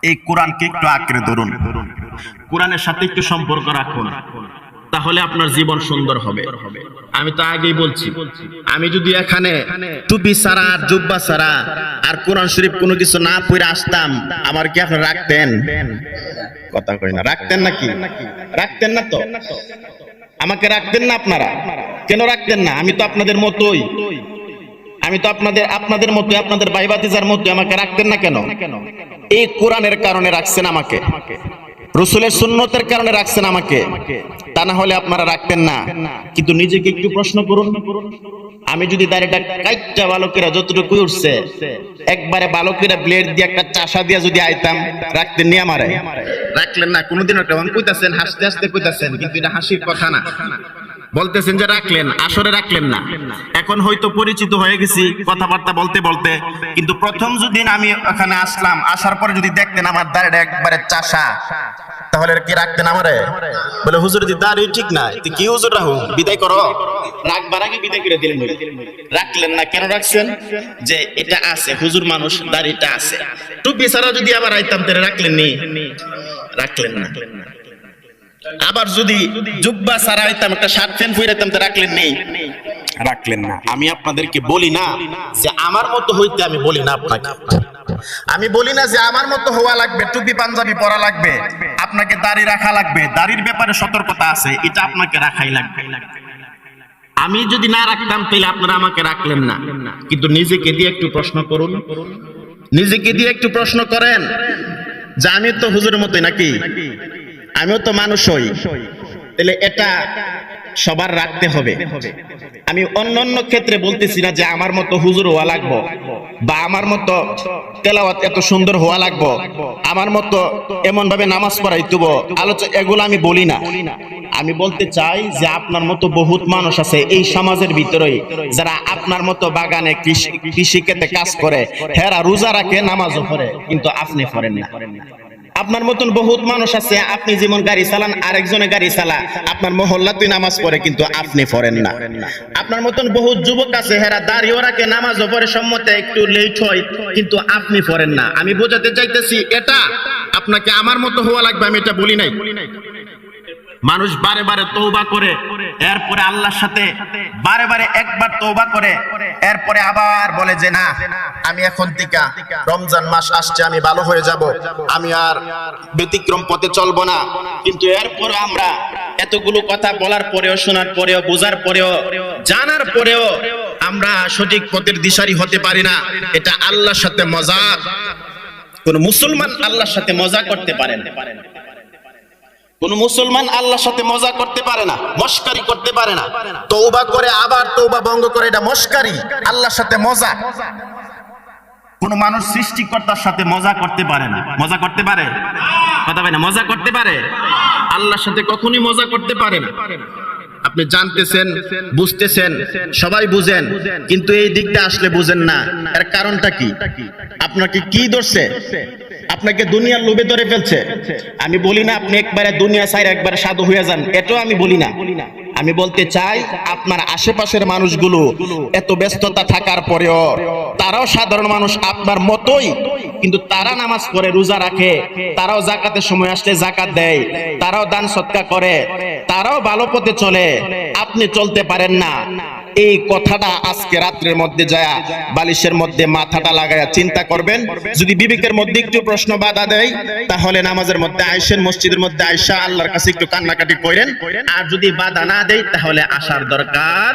এই কোরআনকে একটু আঁকড়ে ধরুন, কোরআনের সাথে একটু সম্পর্ক রাখুন, তাহলে আপনার জীবন সুন্দর হবে। আমি তো আগেই বলছি, আমি যদি এখানে টুপি ছাড়া আর জুব্বা ছাড়া আর কোরআন শরীফ কোনো কিছু না পড়ে আসতাম, আমার কি আপনি রাখতেন? কথা কই না, রাখতেন নাকি? রাখতেন না তো? আমাকে রাখতেন না আপনারা? কেন রাখতেন না? আমি তো আপনাদের মতোই, আমি তো আপনাদের মতো, আপনাদের ভাই ভাতিজার মতো। আমাকে রাখতেন না কেন? এই কোরআনের কারণে রাখছেন আমাকে, রাসূলের সুন্নতের কারণে রাখছেন আমাকে, তা না হলে আপনারা রাখতেন না। কিন্তু নিজেকে একটু প্রশ্ন করুন, আমি যদি দাড়িটা কাইটটা বালকেরা যতটুকু উঠছে একবারে বালকেরা ব্লেড দিয়ে একটা চাষা দিয়ে যদি আইতাম, রাখতেন নি আমারে? রাখলেন না কোনোদিন। একটা কইতাছেন, হাসতে হাসতে কইতাছেন, কিন্তু এটা হাসির কথা না। বলতেছেন যে রাখলেন, আসরে রাখলেন না। এখন হয়তো পরিচিত হয়ে গেছি কথাবার্তা বলতে বলতে, কিন্তু প্রথম যেদিন আমি ওখানে আসলাম, আসার পরে যদি দেখতেন আমার দাড়িটা একবারে চাষা, তাহলে কি রাখতেন আমারে? বলে হুজুর দি দাড়ি ঠিক না, তুই কি হুজুর রাখো, বিদায় করো। রাখবার আগে বিদায় করে দিলেন। রাখলেন না কেন? রাখছেন যে এটা আছে, হুজুর মানুষ, দাড়িটা আছে। টুপি ছাড়া যদি আবার আইতাম তাহলে রাখলেন নি? রাখলেন না। আবার যদি জুব্বা ছাড়া আইতাম, একটা শার্ট প্যান্ট পরে আইতাম, তো রাখলেন নি? রাখলেন না। আমি আপনাদেরকে বলি না যে আমার মতো হইতে, আমি বলি না আপনাকে, আমি বলি না যে আমার মতো হওয়া লাগবে, টুপি পাঞ্জাবি পরা লাগবে, আপনাকে দাড়ি রাখা লাগবে, দাড়ির ব্যাপারে সতর্কতা আছে, এটা আপনাকে রাখাই লাগবে। আমি যদি না রাখতাম তাহলে আপনারা আমাকে রাখলেন না। কিন্তু নিজেকে দিয়ে একটু প্রশ্ন করুন, নিজেকে দিয়ে একটু প্রশ্ন করেন যে আমি তো হুজুরের মতোই নাকি, আমিও তো মানুষ হই, তাহলে এটা সবার রাখতে হবে। আমি অন্য ক্ষেত্রে বলতেছি না যে আমার মতো হুজুর হওয়া লাগবো, বা আমার মতো তেলাওয়াত এত সুন্দর হওয়া লাগবো, আমার মতো এমন ভাবে নামাজ পড়াইতে হবে, এগুলো আমি বলি না। আমি বলতে চাই যে আপনার মতো বহুত মানুষ আছে এই সমাজের ভিতরেই, যারা আপনার মতো বাগানে কৃষি ক্ষেতে কাজ করে, হেরা রোজা রাখে, নামাজও পড়ে, কিন্তু আপনি পড়েন না। আপনার মতন বহুত মানুষ আছে, আপনি যেমন গাড়ি চালান, আরেকজনে গাড়ি চালা, আপনার মহল্লাতেই নামাজ পড়ে, কিন্তু আপনি পড়েন না। আপনার মতন বহুত যুবক আছে, হেরা দাঁড়িয়ে রাখে, নামাজও পড়ে, সম্মতে একটু লেট হয়, কিন্তু আপনি পড়েন না। আমি বোঝাতে চাইতেছি, এটা আপনাকে আমার মতো হওয়া লাগবে, আমি এটা বলি নাই। মানুষ বারে বারে তওবা করে, এরপরে আল্লাহর সাথে বারে বারে একবার তওবা করে, এরপরে আবার বলে যে না, আমি এখন থেকে রমজান মাস আসছে, আমি ভালো হয়ে যাব, আমি আর ব্যতিক্রম পথে চলবো না। কিন্তু এরপরে আমরা এতগুলো কথা বলার পরেও, শোনার পরেও, বোঝার পরেও, জানার পরেও আমরা সঠিক পথের দিশারি হতে পারি না। এটা আল্লাহর সাথে মজাক। কোন মুসলমান আল্লাহর সাথে মজা করতে পারে না। কোন মুসলমান আল্লাহর সাথে মজা করতে পারে না, মশকারি করতে পারে না। তওবা করে আবার তওবা ভঙ্গ করে, এটা মশকারি, আল্লাহর সাথে মজা। কোন মানুষ সৃষ্টিকর্তার সাথে মজা করতে পারে না। মজা করতে পারে? কথা বলে না, মজা করতে পারে? আল্লাহর সাথে কখনোই মজা করতে পারে না। আপনি জানতেছেন, বুঝতেছেন, সবাই বুঝেন, কিন্তু এই দিকটা আসলে বুঝেন না। এর কারণটা কি? আপনাকে কি ধরছে? আপনাকে দুনিয়ার লোভে ধরে ফেলছে। আমি বলি না আপনি একবারে দুনিয়া ছাইরা একবারে সাধু হয়ে যান, এটাও আমি বলি না। আমি বলতে চাই, আপনার আশেপাশের মানুষগুলো এত ব্যস্ততা থাকার পরেও তারাও সাধারণ মানুষ আপনার মতোই, কিন্তু তারা নামাজ পড়ে, রোজা রাখে, তারাও যাকাতের সময় আসলে যাকাত দেয়, তারাও দান সদকা করে, তারাও ভালো পথে চলে, আপনি চলতে পারেন না। এই কথাটা আজকে রাত্রের মধ্যে যায় বালিশের মধ্যে মাথাটা লাগায়া চিন্তা করবেন। যদি বিবেকের মধ্যে একটু প্রশ্ন বাধা দেয়, তাহলে নামাজের মধ্যে আইসেন, মসজিদের মধ্যে আইসা আল্লাহর কাছে একটু কান্নাকাটি করেন। আর যদি বাধা না দেয়, তাহলে আসার দরকার